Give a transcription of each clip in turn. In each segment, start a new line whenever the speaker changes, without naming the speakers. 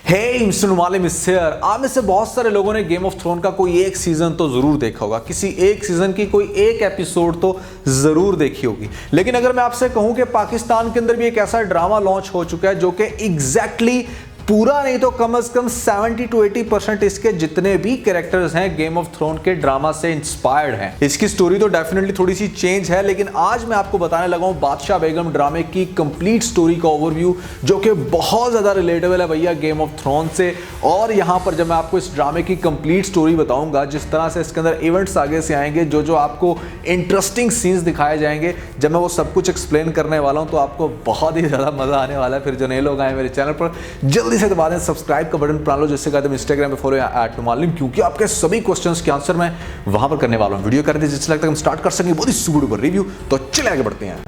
हे mister नुमालिम इस here. आप में से बहुत सारे लोगों ने गेम ऑफ थ्रोन का कोई एक सीजन तो जरूर देखा होगा, किसी एक सीजन की कोई एक एपिसोड तो जरूर देखी होगी। लेकिन अगर मैं आपसे कहूं कि पाकिस्तान के अंदर भी एक ऐसा ड्रामा लॉन्च हो चुका है जो कि एग्जैक्टली पूरा नहीं तो कम से कम 70 to 80% इसके जितने भी कैरेक्टर्स हैं गेम ऑफ थ्रोन के ड्रामा से इंस्पायर्ड हैं। इसकी स्टोरी तो डेफिनेटली थोड़ी सी चेंज है, लेकिन आज मैं आपको बताने लगा हूं बादशाह बेगम ड्रामे की कंप्लीट स्टोरी का ओवरव्यू, जो कि बहुत ज्यादा रिलेटेबल है भैया गेम ऑफ थ्रोन से। और यहां पर जब मैं आपको इस ड्रामे की कंप्लीट स्टोरी बताऊंगा, जिस तरह से इसके अंदर इवेंट्स आगे से आएंगे, जो जो आपको इंटरेस्टिंग सीन्स दिखाए जाएंगे, जब मैं वो सब कुछ एक्सप्लेन करने वाला हूं तो आपको बहुत ही ज्यादा मजा आने वाला है। फिर जो नए लोग आए मेरे चैनल पर, जल्दी से दबा दें सब्सक्राइब का बटन, प्लान लो, जिससे कहते हैं इंस्टाग्राम पे फॉलो @नुमालिम, क्योंकि आपके सभी क्वेश्चंस के आंसर मैं वहां पर करने वाला हूं। वीडियो कर दे जिससे लगता है हम स्टार्ट कर सकेंगे बहुत ही सुपर रिव्यू। तो चले आगे बढ़ते हैं।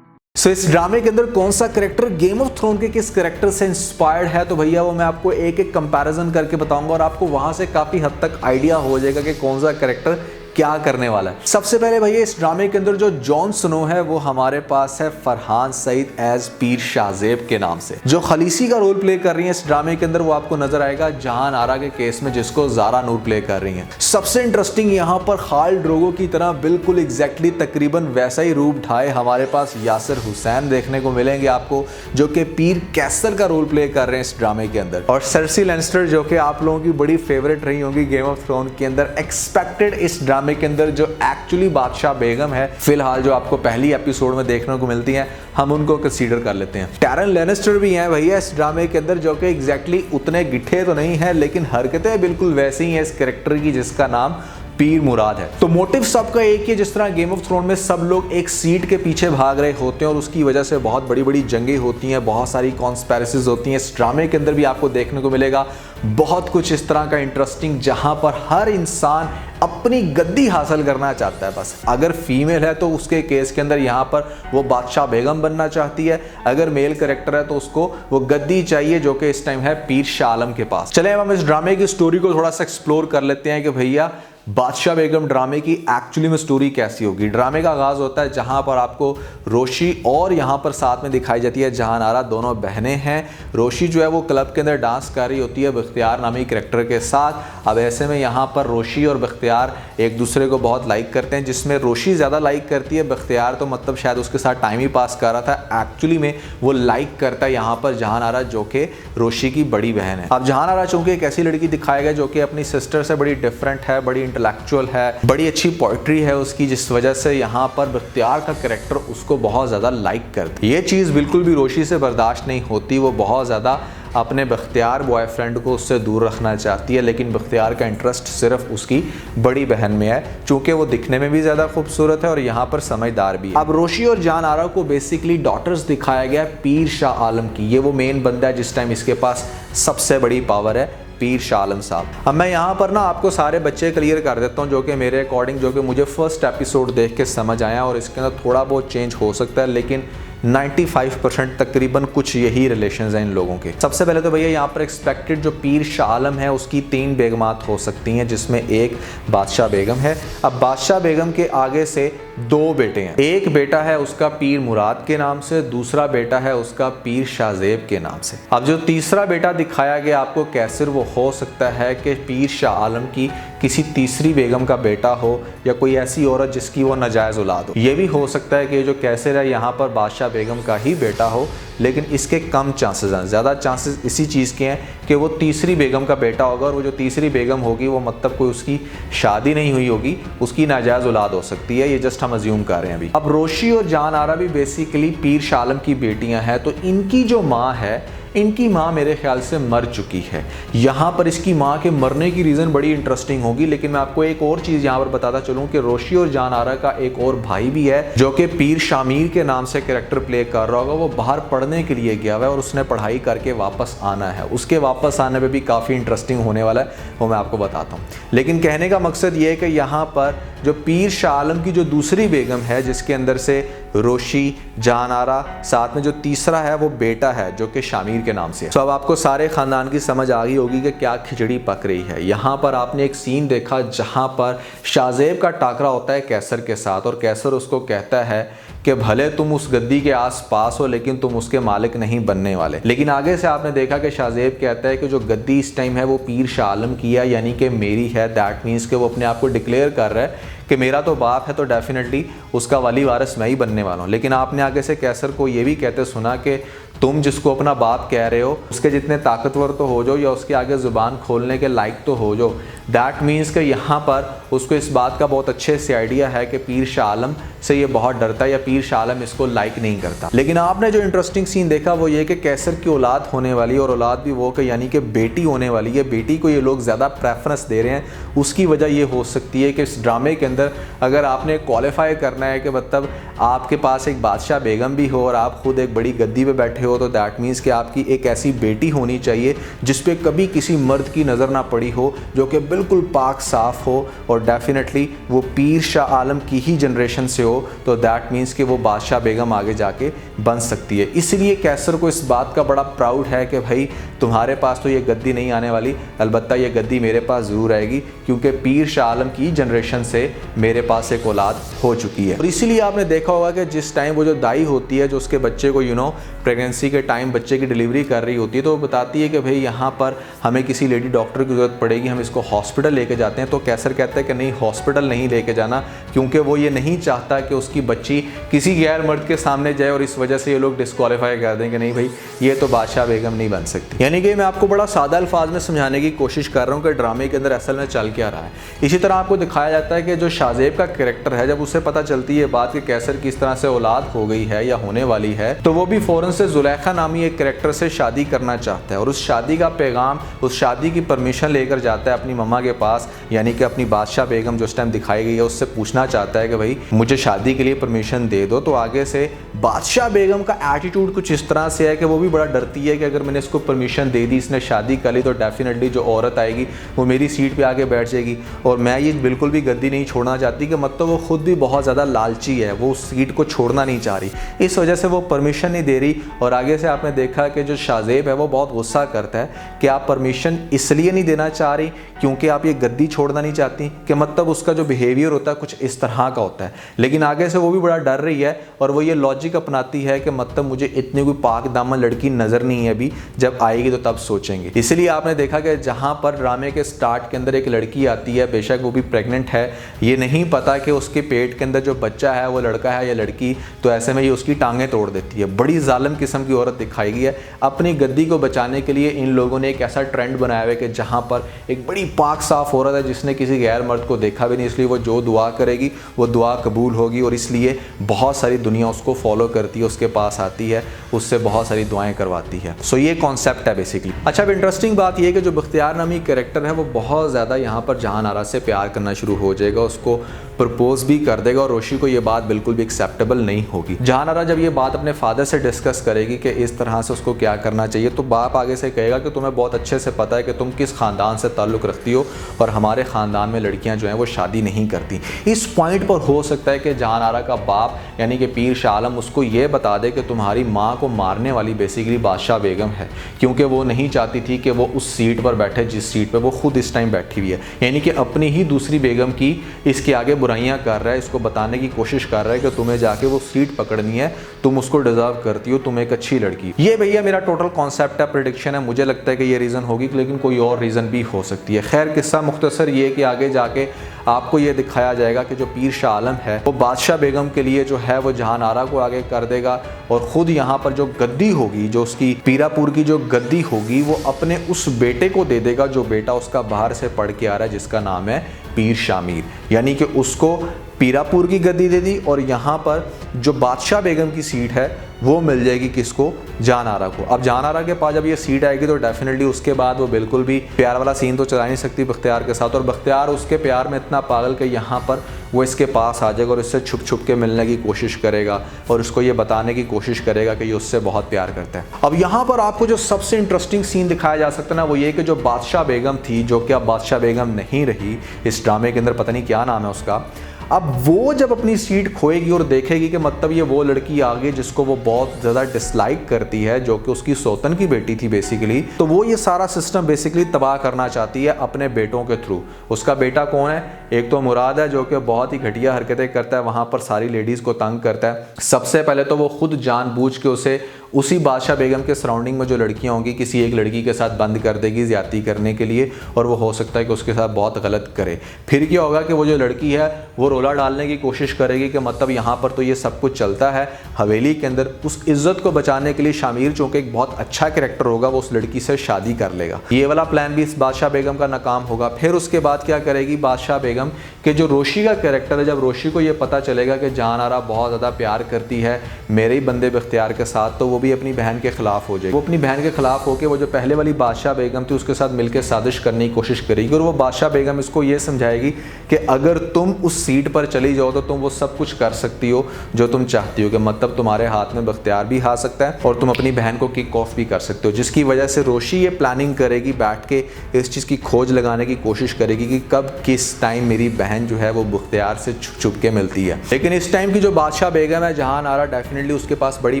इस ड्रामे के अंदर कौन सा कैरेक्टर गेम ऑफ थ्रोन के किस कैरेक्टर से इंस्पायर्ड है, तो भैया वो मैं आपको एक एक कंपैरिजन करके बताऊंगा और आपको वहां से काफी हद तक आइडिया हो जाएगा कि कौन सा कैरेक्टर क्या करने वाला है। सबसे पहले भैया इस ड्रामे के अंदर जो जॉन स्नो है वो हमारे पास है फरहान सईद एज पीर शाहजेब के नाम से। जो खलीसी का रोल प्ले कर रही है इस ड्रामे के अंदर वो आपको नजर आएगा जहान आरा के केस में, जिसको ज़ारा नूर प्ले कर रही है। सबसे इंटरेस्टिंग यहाँ पर खाल ड्रोगो की तरह बिल्कुल एग्जैक्टली तकरीबन वैसा ही रूप ढाए हमारे पास यासिर हुसैन देखने को मिलेंगे आपको, जो कि पीर कैसर का रोल प्ले कर रहे हैं इस ड्रामे के अंदर। और सर्सी लेंस्टर जो कि आप लोगों की बड़ी फेवरेट रही होंगी गेम ऑफ थ्रोन के अंदर, एक्सपेक्टेड इस ड्रामे के अंदर जो एक्चुअली बादशाह बेगम है फिलहाल जो आपको पहली एपिसोड में देखने को मिलती हैं, हम उनको कंसीडर कर लेते हैं। टैरन लेनेस्टर भी हैं भैया इस ड्रामे के अंदर, जो कि एग्जैक्टली उतने गिट्ठे तो नहीं है, लेकिन हरकतें बिल्कुल वैसी ही हैं इस कैरेक्टर की जिसका नाम पीर मुराद है। तो मोटिव सबका एक ही, जिस तरह गेम ऑफ थ्रोन में सब लोग एक सीट के पीछे भाग रहे होते हैं और उसकी वजह से बहुत बड़ी बड़ी जंगें होती हैं, बहुत सारी कॉन्स्पिरेसीज होती हैं। इस ड्रामे के अंदर भी आपको देखने को मिलेगा बहुत कुछ इस तरह का इंटरेस्टिंग, जहां पर हर इंसान अपनी गद्दी हासिल करना चाहता है। बस अगर फीमेल है तो उसके केस के अंदर यहाँ पर वो बादशाह बेगम बनना चाहती है, अगर मेल कैरेक्टर है तो उसको वो गद्दी चाहिए, जो कि इस टाइम है पीर शाह आलम के पास। चले अब हम इस ड्रामे की स्टोरी को थोड़ा सा एक्सप्लोर कर लेते हैं कि भैया बादशाह बेगम ड्रामे की एक्चुअली में स्टोरी कैसी होगी। ड्रामे का आगाज होता है जहां पर आपको रोशी और यहां पर साथ में दिखाई जाती है जहान आरा, दोनों बहनें हैं। रोशी जो है वो क्लब के अंदर डांस कर रही होती है बख्तियार नामी कैरेक्टर के साथ। अब ऐसे में यहां पर रोशी और बख्तियार एक दूसरे को बहुत लाइक करते हैं, जिसमें रोशी ज़्यादा लाइक करती है, बख्तियार तो मतलब शायद उसके साथ टाइम ही पास कर रहा था, एक्चुअली में वो लाइक करता है यहाँ पर जहान आरा, जो कि रोशी की बड़ी बहन है। अब जहान आरा चूंकि एक ऐसी लड़की दिखाई गई जो कि अपनी सिस्टर से बड़ी डिफरेंट है, बड़ी इंटेलेक्चुअल है, बड़ी अच्छी पोइट्री है उसकी, जिस वजह से यहाँ पर बख्तियार का कैरेक्टर उसको बहुत ज़्यादा लाइक करती है। ये चीज़ बिल्कुल भी रोशी से बर्दाश्त नहीं होती, वो बहुत ज़्यादा अपने बख्तियार बॉयफ्रेंड को उससे दूर रखना चाहती है, लेकिन बख्तियार का इंटरेस्ट सिर्फ उसकी बड़ी बहन में है, चूंकि वो दिखने में भी ज़्यादा खूबसूरत है और यहाँ पर समझदार भी है। अब रोशी और जान आरा को बेसिकली डॉटर्स दिखाया गया पीर शाह आलम की। ये वो मेन बंदा है जिस टाइम इसके पास सबसे बड़ी पावर है, पीर शाह आलम साहब। अब मैं यहाँ पर ना आपको सारे बच्चे क्लियर कर देता हूँ जो कि मेरे अकॉर्डिंग, जो कि मुझे फर्स्ट एपिसोड देख के समझ आया, और इसके अंदर थोड़ा बहुत चेंज हो सकता है, लेकिन 95% तकरीबन कुछ यही रिलेशंस हैं इन लोगों के। सबसे पहले तो भैया यहाँ पर एक्सपेक्टेड जो पीर शाह आलम है उसकी 3 बेगमात हो सकती हैं, जिसमें एक बादशाह बेगम है। अब बादशाह बेगम के आगे से 2 बेटे हैं, एक बेटा है उसका पीर मुराद के नाम से, दूसरा बेटा है उसका पीर शाहजेब के नाम से। अब जो तीसरा बेटा दिखाया गया आपको कैसर, वो हो सकता है कि पीर शाह आलम की किसी तीसरी बेगम का बेटा हो या कोई ऐसी औरत जिसकी वो नाजायज औलाद हो। ये भी हो सकता है कि जो कैसर है यहाँ पर बादशाह बेगम का ही बेटा हो, लेकिन इसके कम चांसेस हैं। ज़्यादा चांसेस इसी चीज़ के हैं कि वो तीसरी बेगम का बेटा होगा, और वो जो तीसरी बेगम होगी वो मतलब कोई उसकी शादी नहीं हुई होगी, उसकी नाजायज़ औलाद हो सकती है। ये जस्ट हम अज्यूम कर रहे हैं अभी। अब रोशी और जान आरा भी बेसिकली पीर शाह आलम की बेटियां हैं, तो इनकी जो माँ है, इनकी माँ मेरे ख्याल से मर चुकी है। यहाँ पर इसकी माँ के मरने की रीज़न बड़ी इंटरेस्टिंग होगी, लेकिन मैं आपको एक और चीज़ यहाँ पर बताता चलूँ कि रोशी और जान आरा का एक और भाई भी है जो कि पीर शामीर के नाम से कैरेक्टर प्ले कर रहा होगा। वो बाहर पढ़ने के लिए गया हुआ है और उसने पढ़ाई करके वापस आना है। उसके वापस आने पर भी काफ़ी इंटरेस्टिंग होने वाला है, वो मैं आपको बताता हूँ। लेकिन कहने का मकसद ये है कि यहाँ पर जो पीर शाह आलम की जो दूसरी बेगम है, जिसके अंदर से रोशी, जहान आरा, साथ में जो तीसरा है वो बेटा है जो कि शामिर के नाम से है। तो अब आपको सारे ख़ानदान की समझ आ गई होगी कि क्या खिचड़ी पक रही है। यहाँ पर आपने एक सीन देखा जहाँ पर शाहजेब का टाकरा होता है कैसर के साथ, और कैसर उसको कहता है कि भले तुम उस गद्दी के आसपास हो लेकिन तुम उसके मालिक नहीं बनने वाले। लेकिन आगे से आपने देखा कि शाहजेब कहता है कि जो गद्दी इस टाइम है वो पीर शाह आलम की है, यानी कि मेरी है। दैट मीन्स कि वो अपने आप को डिक्लेयर कर रहा है कि मेरा तो बाप है तो डेफिनेटली उसका वली वारिस मैं ही बनने वाला हूँ। लेकिन आपने आगे से कैसर को ये भी कहते सुना कि तुम जिसको अपना बाप कह रहे हो उसके जितने ताकतवर तो हो जाओ या उसके आगे ज़ुबान खोलने के लायक तो हो जाओ। दैट मीन्स कि यहाँ पर उसको इस बात का बहुत अच्छे से आइडिया है कि पीर शाह आलम से ये बहुत डरता है या पीर शाह आलम इसको लाइक नहीं करता। लेकिन आपने जो इंटरेस्टिंग सीन देखा वो ये कि कैसर की औलाद होने वाली है, और औलाद भी वो कि यानी कि बेटी होने वाली है। बेटी को ये लोग ज़्यादा प्रेफरेंस दे रहे हैं। उसकी वजह ये हो सकती है कि इस ड्रामे के अंदर अगर आपने क्वालिफाई करना है कि मतलब आपके पास एक बादशाह बेगम भी हो और आप खुद एक बड़ी गद्दी पे बैठे हो, तो दैट मीन्स कि आपकी एक ऐसी बेटी होनी चाहिए जिस पे कभी किसी मर्द की नज़र ना पड़ी हो, जो कि बिल्कुल पाक साफ़ हो और डेफिनेटली वो पीर शाह आलम की ही जनरेशन से हो। तो दैट मीन्स कि वो बादशाह बेगम आगे जाके बन सकती है। इसलिए कैसर को इस बात का बड़ा प्राउड है कि भाई तुम्हारे पास तो ये गद्दी नहीं आने वाली, अलबत्ता ये गद्दी मेरे पास ज़रूर आएगी, क्योंकि पीर शाह आलम की जनरेशन से मेरे पास एक औलाद हो चुकी है। और इसीलिए आपने देखा होगा कि जिस टाइम वो जो दाई होती है जो उसके बच्चे को प्रेगनेंसी के टाइम बच्चे की डिलीवरी कर रही होती है, तो वो बताती है कि भाई यहाँ पर हमें किसी लेडी डॉक्टर की ज़रूरत पड़ेगी, हम इसको हॉस्पिटल लेके जाते हैं। तो कैसर कहता है कि नहीं, हॉस्पिटल नहीं लेके जाना, क्योंकि वो ये नहीं चाहता कि उसकी बच्ची किसी गैर मर्द के सामने जाए और इस वजह से ये लोग डिस्क्वालीफाई कर दें कि नहीं भाई ये तो बादशाह बेगम नहीं बन सकती। यानी कि मैं आपको बड़ा सादा अल्फाज में समझाने की कोशिश कर रहा हूँ कि ड्रामे के अंदर असल में चल क्या रहा है। इसी तरह आपको दिखाया जाता है कि जो शाहजेब का कैरेक्टर है, जब उसे पता चलती है बात कि कैसर किस तरह से औलाद हो गई है या होने वाली है, तो वो भी फ़ौरन से जुलेखा नामी एक कैरेक्टर से शादी करना चाहता है और उस शादी का पैगाम, उस शादी की परमिशन लेकर जाता है अपनी मम्मा के पास, यानी कि अपनी बादशाह बेगम जो उस टाइम दिखाई गई है उससे पूछना चाहता है कि भाई मुझे शादी के लिए परमिशन दे दो। तो आगे से बादशाह बेगम का एटीट्यूड कुछ इस तरह से है कि वो भी बड़ा डरती है कि अगर मैंने इसको परमिशन दे दी, इसने शादी कर ली, तो डेफिनेटली जो औरत आएगी वो मेरी सीट पे आके बैठ जाएगी और मैं ये बिल्कुल भी गद्दी नहीं छोड़ना चाहती, कि मतलब वो खुद भी बहुत ज़्यादा लालची है, वो उस सीट को छोड़ना नहीं चाह रही, इस वजह से वो परमिशन नहीं दे रही। और आगे से आपने देखा कि जो शाहजेब है वो बहुत गुस्सा करता है कि आप परमिशन इसलिए नहीं देना चाह रही क्योंकि आप ये गद्दी छोड़ना नहीं चाहती, कि मतलब उसका जो बिहेवियर होता है कुछ इस तरह का होता है। लेकिन आगे से वो भी बड़ा डर रही है और वो ये लॉजिक अपनाती है कि मतलब मुझे इतनी कोई पाक दामन लड़की नज़र नहीं है अभी, जब आएगी तो तब सोचेंगे। इसलिए आपने देखा कि जहाँ पर ड्रामे के स्टार्ट के अंदर एक लड़की आती है, बेशक वो भी प्रेग्नेंट है, ये नहीं पता कि उसके पेट के अंदर जो बच्चा है वो लड़का है या लड़की, तो ऐसे में ये उसकी टांगें तोड़ देती है। बड़ी जालिम किस्म की औरत दिखाई गई है। अपनी गद्दी को बचाने के लिए इन लोगों ने एक ऐसा ट्रेंड बनाया है कि जहाँ पर एक बड़ी पाक साफ औरत है जिसने किसी गैर मर्द को देखा भी नहीं, इसलिए वो जो दुआ करेगी वो दुआ कबूल होगी और इसलिए बहुत सारी दुनिया उसको फॉलो करती है, उसके पास आती है, उससे बहुत सारी दुआएं करवाती है। सो ये कॉन्सेप्ट है बेसिकली। अच्छा, अब इंटरेस्टिंग बात यह है कि जो बख्तियार नामी कैरेक्टर है वो बहुत ज़्यादा यहाँ पर जहान आरा से प्यार करना शुरू हो जाएगा, उसको प्रपोज भी कर देगा और रोशी को ये बात बिल्कुल भी एक्सेप्टेबल नहीं होगी। जहान आरा जब ये बात अपने फादर से डिस्कस करेगी कि इस तरह से उसको क्या करना चाहिए, तो बाप आगे से कहेगा कि तुम्हें बहुत अच्छे से पता है कि तुम किस ख़ानदान से ताल्लुक़ रखती हो और हमारे ख़ानदान में लड़कियां जो हैं वो शादी नहीं करती। इस पॉइंट पर हो सकता है कि जहान आरा का बाप यानी कि पीर शाह आलम उसको ये बता दे कि तुम्हारी माँ को मारने वाली बेसिकली बादशाह बेगम है, क्योंकि वो नहीं चाहती थी कि वो उस सीट पर बैठे जिस सीट पर वो खुद इस टाइम बैठी हुई है, यानी कि अपनी ही दूसरी बेगम की इसके आगे बुराइयां कर रहा है, इसको बताने की कोशिश कर रहा है कि तुम्हें जाके वो सीट पकड़नी है, तुम उसको डिजर्व करती हो, तुम एक अच्छी लड़की। ये भैया मेरा टोटल कॉन्सेप्ट है, प्रेडिक्शन है, मुझे लगता है कि ये रीज़न होगी, लेकिन कोई और रीज़न भी हो सकती है। खैर, किस्सा मुख्तसर ये कि आगे जाके आपको ये दिखाया जाएगा कि जो पीर शाह आलम है वो बादशाह बेगम के लिए जो है वो जहान आरा को आगे कर देगा और ख़ुद यहाँ पर जो गद्दी होगी, जो उसकी पीरापुर की जो गद्दी होगी, वो अपने उस बेटे को दे देगा जो बेटा उसका बाहर से पढ़ के आ रहा है, जिसका नाम है पीर शामिर, यानी कि उसको पीरापुर की गद्दी दे दी और यहाँ पर जो बादशाह बेगम की सीट है वो मिल जाएगी किसको, जहान आरा को। अब जहान आरा के पास जब ये सीट आएगी तो डेफिनेटली उसके बाद वो बिल्कुल भी प्यार वाला सीन तो चला नहीं सकती बख्तियार के साथ, और बख्तियार उसके प्यार में इतना पागल कि यहाँ पर वो इसके पास आ जाएगा और इससे छुप छुप के मिलने की कोशिश करेगा और उसको ये बताने की कोशिश करेगा कि ये उससे बहुत प्यार करता है। अब यहाँ पर आपको जो सबसे इंटरेस्टिंग सीन दिखाया जा सकता है ना, वो ये कि जो बादशाह बेगम थी, जो कि अब बादशाह बेगम नहीं रही, इस ड्रामे के अंदर पता नहीं क्या नाम है उसका, अब वो जब अपनी सीट खोएगी और देखेगी कि मतलब ये वो लड़की आ गई जिसको वो बहुत ज़्यादा डिसलाइक करती है, जो कि उसकी सौतन की बेटी थी बेसिकली, तो वो ये सारा सिस्टम बेसिकली तबाह करना चाहती है अपने बेटों के थ्रू। उसका बेटा कौन है? एक तो मुराद है जो कि बहुत ही घटिया हरकतें करता है, वहाँ पर सारी लेडीज़ को तंग करता है। सबसे पहले तो वो खुद जानबूझ के उसे उसी बादशाह बेगम के सराउंडिंग में जो लड़कियां होंगी किसी एक लड़की के साथ बंद कर देगी ज़्यादती करने के लिए, और वो हो सकता है कि उसके साथ बहुत गलत करे। फिर क्या होगा कि वो जो लड़की है वो रोला डालने की कोशिश करेगी कि मतलब यहाँ पर तो ये सब कुछ चलता है हवेली के अंदर। उस इज्जत को बचाने के लिए शामिर चूँकि एक बहुत अच्छा कैरेक्टर होगा, वो उस लड़की से शादी कर लेगा। ये वाला प्लान भी इस बादशाह बेगम का नाकाम होगा। फिर उसके बाद क्या करेगी बादशाह बेगम कि जो रोशी का कैरेक्टर है, जब रोशी को ये पता चलेगा कि जान आरा बहुत ज़्यादा प्यार करती है मेरे ही बंदे बख्तियार के साथ, तो वो भी अपनी बहन के खिलाफ हो जाएगी। वो अपनी बहन के खिलाफ होकर वो जो पहले वाली बादशाह बेगम थी उसके साथ मिलकर साजिश करने की कोशिश करेगी, और वो बादशाह बेगम इसको ये समझाएगी कि अगर तुम उस सीट पर चली जाओ तो तुम वो सब कुछ कर सकती हो जो तुम चाहती हो, कि मतलब तुम्हारे हाथ में बख्तियार भी आ सकता है और तुम अपनी बहन को किक ऑफ भी कर सकते हो। जिसकी वजह से रोशी ये प्लानिंग करेगी, बैठ के इस चीज़ की खोज लगाने की कोशिश करेगी कि कब किस टाइम मेरी बहन जो है वो बख्तियार से छुप के मिलती है। लेकिन इस टाइम की जो बादशाह बेगम है जहान आरा, डेफिनेटली उसके पास बड़ी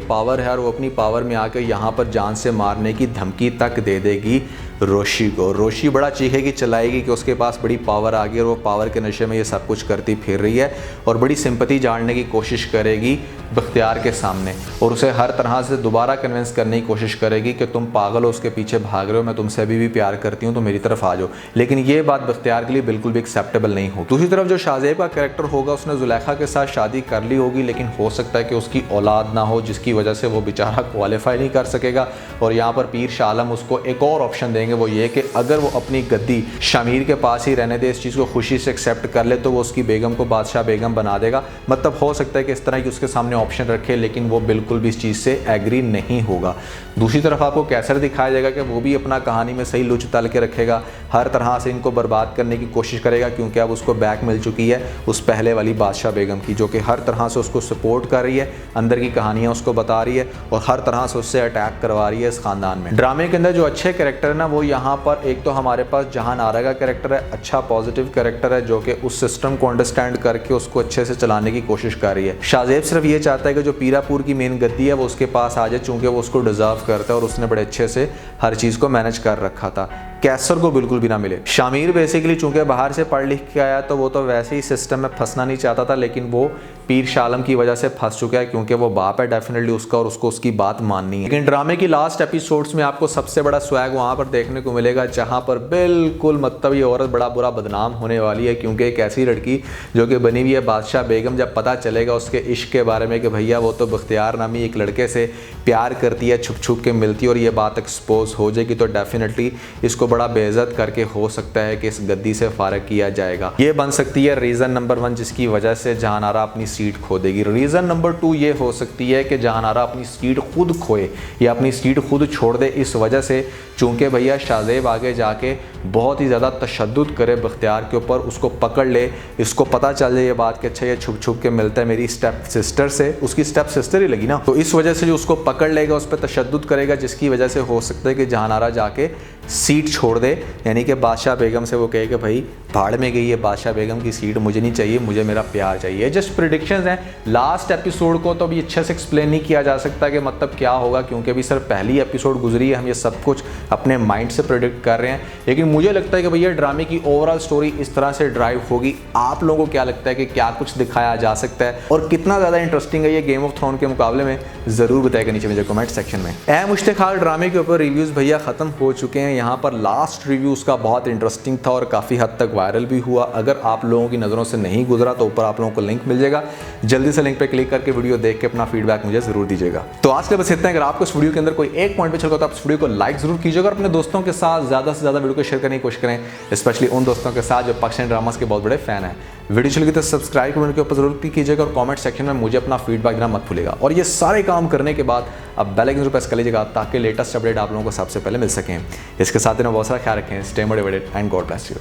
पावर है और वो अपनी पावर में आकर यहाँ पर जान से मारने की धमकी तक दे देगी रोशी को। रोशी बड़ा चीखेगी चिल्लाएगी कि उसके पास बड़ी पावर आ गई और वो पावर के नशे में ये सब कुछ करती फिर रही है, और बड़ी सिंपैथी जानने की कोशिश करेगी बख्तियार के सामने, और उसे हर तरह से दोबारा कन्विंस करने की कोशिश करेगी कि तुम पागल हो, उसके पीछे भाग रहे हो, मैं तुमसे अभी भी प्यार करती हूँ तो मेरी तरफ आ जाओ। लेकिन ये बात बख्तियार के लिए बिल्कुल भी एक्सेप्टेबल नहीं हो। दूसरी तरफ जो शाहजेब का कैरेक्टर होगा उसने जुलेखा के साथ शादी कर ली होगी, लेकिन हो सकता है कि उसकी औलाद ना हो, जिसकी वजह से वो बेचारा क्वालिफाई नहीं कर सकेगा। और यहाँ पर पीर शाह आलम उसको एक और ऑप्शन देंगे, वो ये कि अगर वो अपनी गद्दी शामिर के पास ही रहने दे, इस चीज़ को खुशी से एक्सेप्ट कर ले, तो वो उसकी बेगम को बादशाह बेगम बना देगा। मतलब हो सकता है कि इस तरह की उसके सामने ऑप्शन रखे, लेकिन वो बिल्कुल भी इस चीज़ से एग्री नहीं होगा। दूसरी तरफ आपको कैसर दिखाया जाएगा कि वो भी अपना कहानी में सही लुच तल के रखेगा, हर तरह से इनको बर्बाद करने की कोशिश करेगा, क्योंकि अब उसको बैक मिल चुकी है उस पहले वाली बादशाह बेगम की, जो कि हर तरह से उसको सपोर्ट कर रही है, अंदर की कहानियाँ उसको बता रही है और हर तरह से उससे अटैक करवा रही है इस खानदान में। ड्रामे के अंदर जो अच्छे कैरेक्टर है ना, वो यहाँ पर एक तो हमारे पास जहान आरा का कैरेक्टर है, अच्छा पॉजिटिव कैरेक्टर है, जो कि उस सिस्टम को अंडरस्टैंड करके उसको अच्छे से चलाने की कोशिश कर रही है। शाहजेब सिर्फ ये चाहता है कि जो पीरापुर की मेन गद्दी है वो उसके पास आ जाए, चूंकि वो उसको डिजर्व करता है और उसने बड़े अच्छे से हर चीज़ को मैनेज कर रखा था। कैसर को बिल्कुल भी ना मिले। शामिर बेसिकली चूंकि बाहर से पढ़ लिख के आया तो वो तो वैसे ही सिस्टम में फंसना नहीं चाहता था, लेकिन वो पीर शाह आलम की वजह से फंस चुका है, क्योंकि वो बाप है डेफिनेटली उसका और उसको उसकी बात माननी है। लेकिन ड्रामे की लास्ट एपिसोड्स में आपको सबसे बड़ा स्वैग वहाँ पर देखने को मिलेगा, जहाँ पर बिल्कुल मतलब ये औरत बड़ा बुरा बदनाम होने वाली है, क्योंकि एक ऐसी लड़की जो कि बनी हुई है बादशाह बेगम, जब पता चलेगा उसके इश्क के बारे में कि भैया वो तो बख्तियार नामी एक लड़के से प्यार करती है, छुप छुप के मिलती है, और ये बात एक्सपोज हो जाएगी, तो डेफिनेटली इसको बड़ा बेइज्जत करके हो सकता है कि इस गद्दी से फारग किया जाएगा। ये बन सकती है रीज़न नंबर 1 जिसकी वजह से जहान आरा अपनी सीट खो देगी। रीज़न नंबर 2 ये हो सकती है कि जहान आरा अपनी सीट खुद खोए या अपनी सीट खुद छोड़ दे, इस वजह से चूँकि भैया शाहजेब आगे जाके बहुत ही ज़्यादा तशद्दुद करे बख्तियार के ऊपर, उसको पकड़ ले, इसको पता चल जाए ये बात कि अच्छा ये छुप छुप के मिलता है मेरी स्टेप सिस्टर से, उसकी स्टेप सिस्टर ही लगी ना, तो इस वजह से जो उसको पकड़ लेगा उस पर तशद्दुद करेगा, जिसकी वजह से हो सकता है कि जहान आरा जाके सीट छोड़ दे, यानी कि बादशाह बेगम से वो कहे कि भाई भाड़ में गई है बादशाह बेगम की सीट, मुझे नहीं चाहिए, मुझे मेरा प्यार चाहिए। जस्ट प्रिडिक्शंस हैं। लास्ट एपिसोड को तो अभी अच्छे से एक्सप्लेन नहीं किया जा सकता कि मतलब क्या होगा, क्योंकि अभी सिर्फ पहली एपिसोड गुजरी है, हम ये सब कुछ अपने माइंड से प्रिडिक्ट कर रहे हैं। लेकिन मुझे लगता है कि भैया ड्रामे की ओवरऑल स्टोरी इस तरह से ड्राइव होगी। आप लोगों को क्या लगता है कि क्या कुछ दिखाया जा सकता है और कितना ज़्यादा इंटरेस्टिंग है ये गेम ऑफ थ्रोन के मुकाबले में, ज़रूर बताएगा नीचे मुझे कमेंट सेक्शन में। ए मुश्ताक ड्रामे के ऊपर रिव्यूज़ भैया ख़त्म हो चुके हैं। यहाँ पर लास्ट रिव्यू उसका बहुत इंटरेस्टिंग था और काफ़ी हद तक वायरल भी हुआ। अगर आप लोगों की नज़रों से नहीं गुजरा तो ऊपर आप लोगों को लिंक मिल जाएगा, जल्दी से लिंक पे क्लिक करके वीडियो देख के अपना फीडबैक मुझे ज़रूर दीजिएगा। तो आज के बस इतना है। अगर आपको इस वीडियो के अंदर कोई एक पॉइंट पे चल तो आप इस वीडियो को लाइक जरूर कीजिएगा और अपने दोस्तों के साथ ज़्यादा से ज़्यादा वीडियो को शेयर करने की कोशिश करें, स्पेशली उन दोस्तों के साथ जो पाकिस्तानी ड्रामास के बहुत बड़े फैन हैं। वीडियो चल गई तो सब्सक्राइब कमेंट के ऊपर जरूर कीजिएगा और कमेंट सेक्शन में मुझे अपना फीडबैक देना मत भूलिएगा। और ये सारे काम करने के बाद अब बेल आइकन प्रेस कर लीजिएगा ताकि लेटेस्ट अपडेट आप लोगों को सबसे पहले मिल सकें। इसके साथ ही बहुत सारा ख्याल रखें। Stay motivated and God bless you.